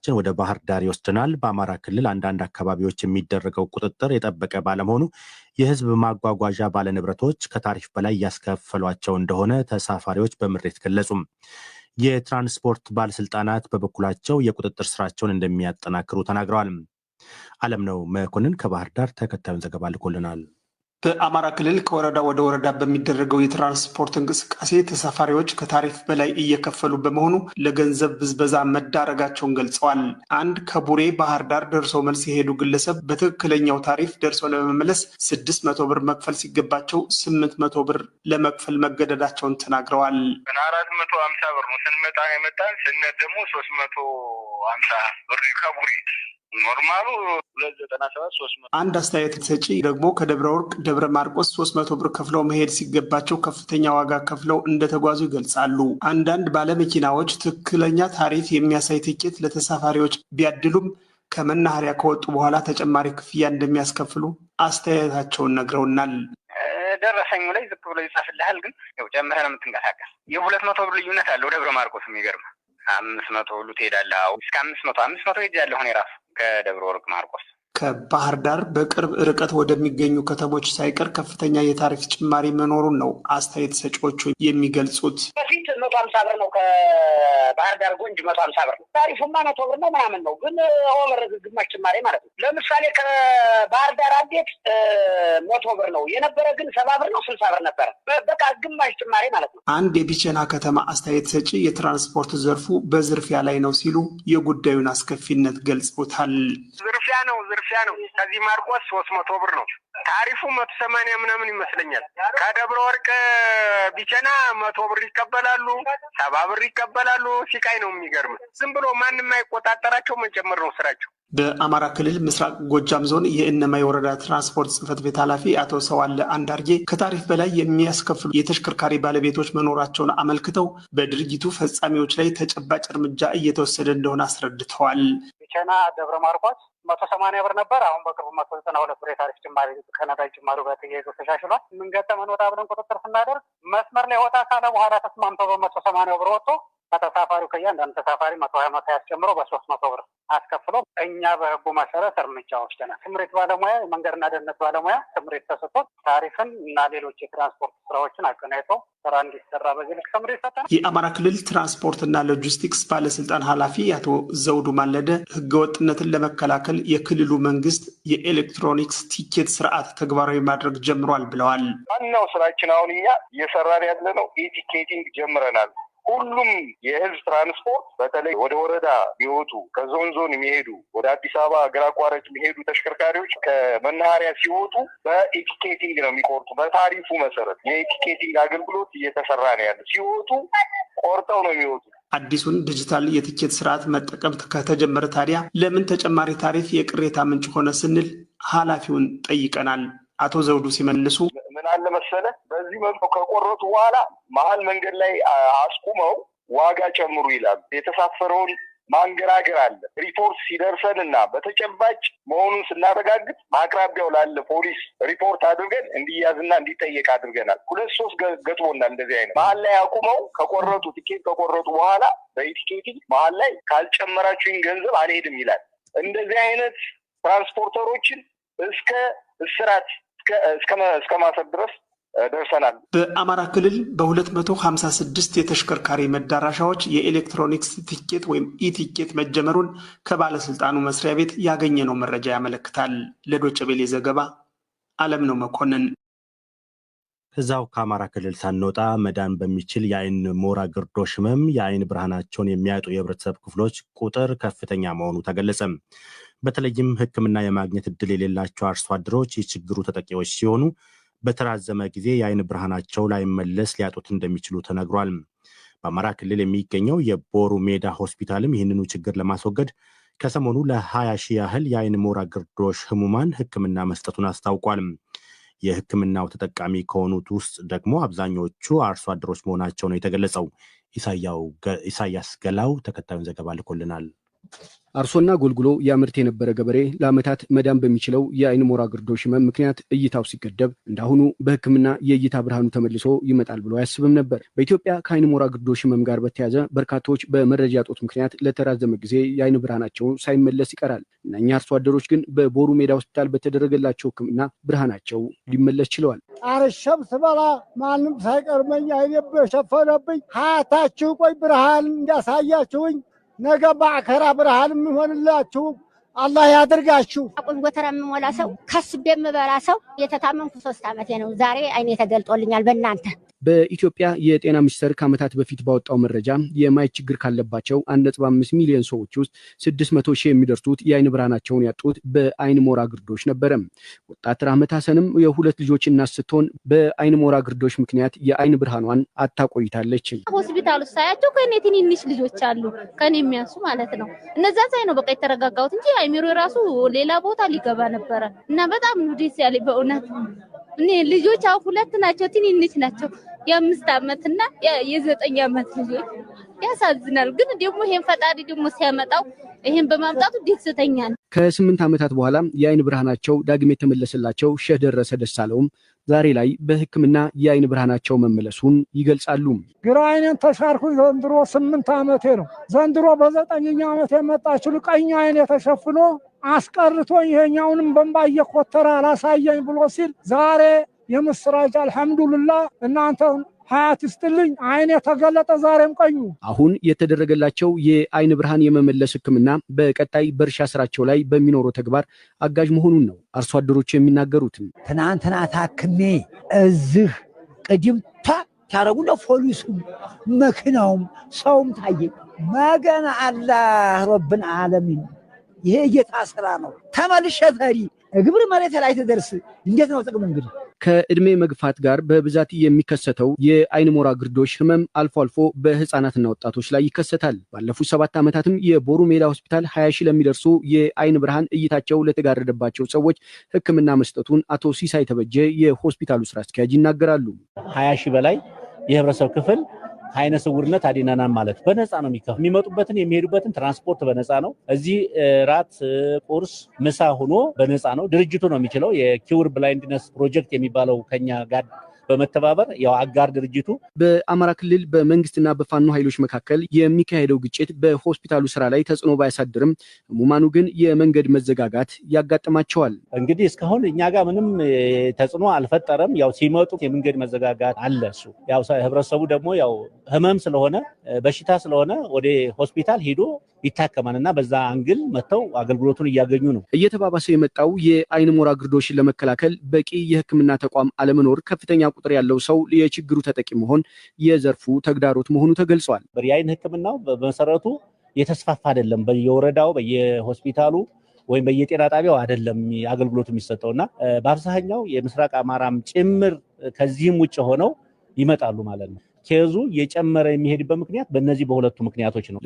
ዘገባችን ወደ ባህር ዳር ይወስደናል። በአማራ ክልል አንዳንድ አካባቢዎች የሚደረገው ቁጥጥር የጠበቀ ባለመሆኑ የህዝብ ማጓጓዣ ባለንብረቶች ከታሪፍ በላይ እያስከፈሏቸው እንደሆነ ተሳፋሪዎች በምሬት ገለጹም። የትራንስፖርት ባለስልጣናት በበኩላቸው የቁጥጥር ስራቸውን እንደሚያጠናክሩ ተናግረዋል። አለምነው መኮንን ከባህር ዳር ተከታዩን ዘገባ ልኮልናል። በአማራ ክልል ከወረዳ ወደ ወረዳ በሚደረገው የትራንስፖርት እንቅስቃሴ ተሳፋሪዎች ከታሪፍ በላይ እየከፈሉ በመሆኑ ለገንዘብ ብዝበዛ መዳረጋቸውን ገልጸዋል። አንድ ከቡሬ ባህር ዳር ደርሶ መልስ የሄዱ ግለሰብ በትክክለኛው ታሪፍ ደርሶ ለመመለስ 600 ብር መክፈል ሲገባቸው 800 ብር ለመክፈል መገደዳቸውን ተናግረዋል። 450 ብር ነው ስንመጣ የመጣን ስነት ደግሞ 350 ብር ከቡሬ ኖርማሉ 297 300። አንድ አስተያየት ሰጪ ደግሞ ከደብረ ወርቅ ደብረ ማርቆስ 300 ብር ከፍለው መሄድ ሲገባቸው ከፍተኛ ዋጋ ከፍለው እንደተጓዙ ይገልጻሉ። አንዳንድ ባለመኪናዎች ትክክለኛ ታሪፍ የሚያሳይ ትኬት ለተሳፋሪዎች ቢያድሉም ከመናኸሪያ ከወጡ በኋላ ተጨማሪ ክፍያ እንደሚያስከፍሉ አስተያየታቸውን ነግረውናል። ደረሰኙ ላይ ዝቅ ብሎ ይጻፍልሃል፣ ግን ያው ጨምረህ ነው የምትንቀሳቀስ። የ200 ብር ልዩነት አለው። ደብረ ማርቆስ የሚገርም 500 ሁሉ ትሄዳለህ። እስከ 500 ሄጃለሁ እኔ ራሱ ከደብረ ወርቅ ማርቆስ። ከባህር ዳር በቅርብ ርቀት ወደሚገኙ ከተሞች ሳይቀር ከፍተኛ የታሪፍ ጭማሪ መኖሩን ነው አስተያየት ሰጪዎቹ የሚገልጹት። በፊት 150 ብር ነው፣ ከባህር ዳር ጎንጅ 150 ብር ነው። ታሪፉማ 100 ብር ነው ምናምን ነው፣ ግን ኦቨር ግማሽ ጭማሪ ማለት ነው። ለምሳሌ ከባህር ዳር አዴት 100 ብር ነው የነበረ፣ ግን 70 ብር ነው 60 ብር ነበረ። በቃ ግማሽ ጭማሪ ማለት ነው። አንድ የቢቸና ከተማ አስተያየት ሰጪ የትራንስፖርት ዘርፉ በዝርፊያ ላይ ነው ሲሉ የጉዳዩን አስከፊነት ገልጸውታል። ዝርፊያ ነው። ከዚህ ማርቆስ 300 ብር ነው ታሪፉ፣ 180 ምናምን ይመስለኛል። ከደብረ ወርቅ ቢቸና 100 ብር ይቀበላሉ፣ 70 ብር ይቀበላሉ። ሲቃይ ነው የሚገርም። ዝም ብሎ ማንም አይቆጣጠራቸው፣ መጨመር ነው ስራቸው። በአማራ ክልል ምስራቅ ጎጃም ዞን የእነማይ ወረዳ ትራንስፖርት ጽሕፈት ቤት ኃላፊ አቶ ሰዋለ አንዳርጌ ከታሪፍ በላይ የሚያስከፍሉ የተሽከርካሪ ባለቤቶች መኖራቸውን አመልክተው በድርጊቱ ፈጻሚዎች ላይ ተጨባጭ እርምጃ እየተወሰደ እንደሆነ አስረድተዋል። ቢቸና ደብረ ማርቆስ 180 ብር ነበር። አሁን በቅርቡ 192 ብር የታሪፍ ጭማሪ ከነዳጅ ጭማሪው ጋር ተያይዞ ተሻሽሏል። ምን ገጠመን ወጣ ብለን ቁጥጥር ስናደርግ መስመር ላይ ወጣ ካለ በኋላ ተስማምቶ በ180 ብር ወጥቶ ከተሳፋሪው ከእያንዳንዱ ተሳፋሪ 120 ያስጨምሮ በ300 ብር አስከፍሎ እኛ በህጉ መሰረት እርምጃ ወስደናል። ትምህርት ባለሙያ የመንገድና ደህንነት ባለሙያ ትምህርት ተሰጥቶት ታሪፍን እና ሌሎች የትራንስፖርት ስራዎችን አቀናይቶ ስራ እንዲሰራ በዚህ ልክ ትምህርት ሰጠናል። የአማራ ክልል ትራንስፖርትና ሎጂስቲክስ ባለስልጣን ኃላፊ አቶ ዘውዱ ማለደ ህገወጥነትን ለመከላከል የክልሉ መንግስት የኤሌክትሮኒክስ ቲኬት ስርዓት ተግባራዊ ማድረግ ጀምሯል ብለዋል። ዋናው ስራችን አሁን እኛ እየሰራን ያለነው ኢቲኬቲንግ ጀምረናል። ሁሉም የህዝብ ትራንስፖርት በተለይ ወደ ወረዳ የሚወጡ ከዞን የሚሄዱ ወደ አዲስ አበባ ሀገር አቋራጭ የሚሄዱ ተሽከርካሪዎች ከመናኸሪያ ሲወጡ በኢቲኬቲንግ ነው የሚቆርጡ። በታሪፉ መሰረት የኢቲኬቲንግ አገልግሎት እየተሰራ ነው ያለ። ሲወጡ ቆርጠው ነው የሚወጡ። አዲሱን ዲጂታል የቲኬት ስርዓት መጠቀም ከተጀመረ ታዲያ ለምን ተጨማሪ ታሪፍ የቅሬታ ምንጭ ሆነ ስንል ኃላፊውን ጠይቀናል። አቶ ዘውዱ ሲመልሱ ምን አለ መሰለ፣ በዚህ መልኩ ከቆረጡ በኋላ መሀል መንገድ ላይ አስቁመው ዋጋ ጨምሩ ይላሉ። የተሳፈረውን ማንገራገር አለ። ሪፖርት ሲደርሰን እና በተጨባጭ መሆኑን ስናረጋግጥ አቅራቢያው ላለ ፖሊስ ሪፖርት አድርገን እንዲያዝና እንዲጠየቅ አድርገናል። 2-3 ገጥሞናል። እንደዚህ አይነት መሀል ላይ አቁመው ከቆረጡ ቲኬት ከቆረጡ በኋላ በኢቲኬቲንግ መሀል ላይ ካልጨመራችሁኝ ገንዘብ አልሄድም ይላል። እንደዚህ አይነት ትራንስፖርተሮችን እስከ እስራት እስከ ማሰር ድረስ ደርሰናል። በአማራ ክልል በ256 የተሽከርካሪ መዳረሻዎች የኤሌክትሮኒክስ ቲኬት ወይም ኢቲኬት መጀመሩን ከባለስልጣኑ መስሪያ ቤት ያገኘነው መረጃ ያመለክታል። ለዶይቼ ቬለ ዘገባ አለምነው መኮንን። እዛው ከአማራ ክልል ሳንወጣ መዳን በሚችል የአይን ሞራ ግርዶሽ ህመም የአይን ብርሃናቸውን የሚያጡ የህብረተሰብ ክፍሎች ቁጥር ከፍተኛ መሆኑ ተገለጸ። በተለይም ሕክምና የማግኘት እድል የሌላቸው አርሶ አደሮች የችግሩ ተጠቂዎች ሲሆኑ በተራዘመ ጊዜ የአይን ብርሃናቸው ላይመለስ ሊያጡት እንደሚችሉ ተነግሯል። በአማራ ክልል የሚገኘው የቦሩ ሜዳ ሆስፒታልም ይህንኑ ችግር ለማስወገድ ከሰሞኑ ለ20 ሺህ ያህል የአይን ሞራ ግርዶሽ ህሙማን ሕክምና መስጠቱን አስታውቋል። የሕክምናው ተጠቃሚ ከሆኑት ውስጥ ደግሞ አብዛኞቹ አርሶ አደሮች መሆናቸው ነው የተገለጸው። ኢሳያስ ገላው ተከታዩን ዘገባ ልኮልናል። አርሶና ጎልጉሎ ያምርት የነበረ ገበሬ ለዓመታት መዳን በሚችለው የአይን ሞራ ግርዶሽ ህመም ምክንያት እይታው ሲገደብ እንዳሁኑ በሕክምና የእይታ ብርሃኑ ተመልሶ ይመጣል ብሎ አያስብም ነበር። በኢትዮጵያ ከአይን ሞራ ግርዶሽ ህመም ጋር በተያያዘ በርካቶች በመረጃ እጦት ምክንያት ለተራዘመ ጊዜ የአይን ብርሃናቸው ሳይመለስ ይቀራል። እነኛ አርሶ አደሮች ግን በቦሩ ሜዳ ሆስፒታል በተደረገላቸው ሕክምና ብርሃናቸው ሊመለስ ችለዋል። አረሸም ስበላ ማንም ሳይቀርመኝ አይኔ በሸፈነብኝ ሀያታችሁ ቆይ ብርሃን እንዳሳያችሁኝ ነገ በአከራ ብርሃን የሚሆንላችሁ አላህ ያድርጋችሁ። አቁን ጎተራ የምሞላ ሰው ከስቤ የምበላ ሰው የተታመምኩ 3 ዓመቴ ነው። ዛሬ አይኔ ተገልጦልኛል በእናንተ። በኢትዮጵያ የጤና ሚኒስቴር ከዓመታት በፊት ባወጣው መረጃ የማየት ችግር ካለባቸው 1.5 ሚሊዮን ሰዎች ውስጥ 600 ሺህ የሚደርሱት የአይን ብርሃናቸውን ያጡት በአይን ሞራ ግርዶሽ ነበረ። ወጣት ራህመት ሐሰንም የ2 ልጆች እናት ስትሆን በአይን ሞራ ግርዶሽ ምክንያት የአይን ብርሃኗን አታቆይታለች። ሆስፒታል ውስጥ ሳያቸው ከኔ ትንንሽ ልጆች አሉ ከኔ የሚያንሱ ማለት ነው። እነዛ ሳይ ነው በቃ የተረጋጋሁት እንጂ አይሚሮ ራሱ ሌላ ቦታ ሊገባ ነበረ እና በጣም ነው ደስ ያለኝ በእውነት። እኔ ልጆች አሁን 2 ናቸው፣ ትንንሽ ናቸው፣ የ5 ዓመትና የ9 ዓመት ልጆች። ያሳዝናል። ግን ደግሞ ይሄን ፈጣሪ ደግሞ ሲያመጣው ይሄን በማምጣቱ ደስተኛ ነኝ። ከ8 ዓመታት በኋላ የአይን ብርሃናቸው ዳግም የተመለሰላቸው ሼህ ደረሰ ደሳለውም ዛሬ ላይ በሕክምና የአይን ብርሃናቸው መመለሱን ይገልጻሉ። ግራ አይኔን ተሻርኩኝ ዘንድሮ 8 ዓመቴ ነው። ዘንድሮ በ9ኛ ዓመቴ የመጣችው ቀኝ አይኔ ተሸፍኖ አስቀርቶኝ ይሄኛውንም በእንባ እየኮተረ አላሳየኝ ብሎ ሲል ዛሬ የምስራች አልሐምዱሊላህ እናንተ ሀያት ይስጥልኝ አይኔ ተገለጠ ዛሬም ቀኙ። አሁን የተደረገላቸው የአይን ብርሃን የመመለስ ሕክምና በቀጣይ በእርሻ ስራቸው ላይ በሚኖረው ተግባር አጋዥ መሆኑን ነው አርሶ አደሮች የሚናገሩት። ትናንትና ታክሜ እዚህ ቅድም ታረጉ ለፖሊሱ መኪናውም ሰውም ታየ መገና አላህ ረብን ዓለሚን ይሄ ጌታ ስራ ነው። ተመልሼ ፈሪ ግብር መሬት ላይ ተደርስ እንዴት ነው ጥቅሙ? እንግዲህ ከእድሜ መግፋት ጋር በብዛት የሚከሰተው የአይን ሞራ ግርዶሽ ህመም አልፎ አልፎ በህፃናትና ወጣቶች ላይ ይከሰታል። ባለፉት 7 ዓመታትም የቦሩ ሜዳ ሆስፒታል 20 ሺህ ለሚደርሱ የአይን ብርሃን እይታቸው ለተጋረደባቸው ሰዎች ሕክምና መስጠቱን አቶ ሲሳይ ተበጀ የሆስፒታሉ ስራ አስኪያጅ ይናገራሉ። 20 ሺህ በላይ የህብረተሰብ ክፍል አይነ ስውርነት አዲናናን ማለት በነፃ ነው የሚከፍሉ። የሚመጡበትን የሚሄዱበትን ትራንስፖርት በነፃ ነው። እዚህ ራት፣ ቁርስ፣ ምሳ ሆኖ በነፃ ነው። ድርጅቱ ነው የሚችለው። የኪውር ብላይንድነስ ፕሮጀክት የሚባለው ከኛ ጋር በመተባበር ያው አጋር ድርጅቱ። በአማራ ክልል በመንግስትና በፋኖ ኃይሎች መካከል የሚካሄደው ግጭት በሆስፒታሉ ስራ ላይ ተጽዕኖ ባያሳድርም ህሙማኑ ግን የመንገድ መዘጋጋት ያጋጥማቸዋል። እንግዲህ እስካሁን እኛ ጋር ምንም ተጽዕኖ አልፈጠረም። ያው ሲመጡ የመንገድ መዘጋጋት አለ። እሱ ያው ህብረተሰቡ ደግሞ ያው ህመም ስለሆነ በሽታ ስለሆነ ወደ ሆስፒታል ሄዶ ይታከማልና በዛ አንግል መተው አገልግሎቱን እያገኙ ነው። እየተባባሰ የመጣው የአይን ሞራ ግርዶሽን ለመከላከል በቂ የህክምና ተቋም አለመኖር ከፍተኛ ቁጥር ያለው ሰው የችግሩ ተጠቂ መሆን የዘርፉ ተግዳሮት መሆኑ ተገልጿል። የአይን ህክምናው በመሰረቱ የተስፋፋ አይደለም። በየወረዳው በየሆስፒታሉ ወይም በየጤና ጣቢያው አይደለም አገልግሎቱ የሚሰጠውና በአብዛኛው የምስራቅ አማራም ጭምር ከዚህም ውጭ ሆነው ይመጣሉ ማለት ነው። ኬዙ የጨመረ የሚሄድበት ምክንያት በእነዚህ በሁለቱ ምክንያቶች ነው።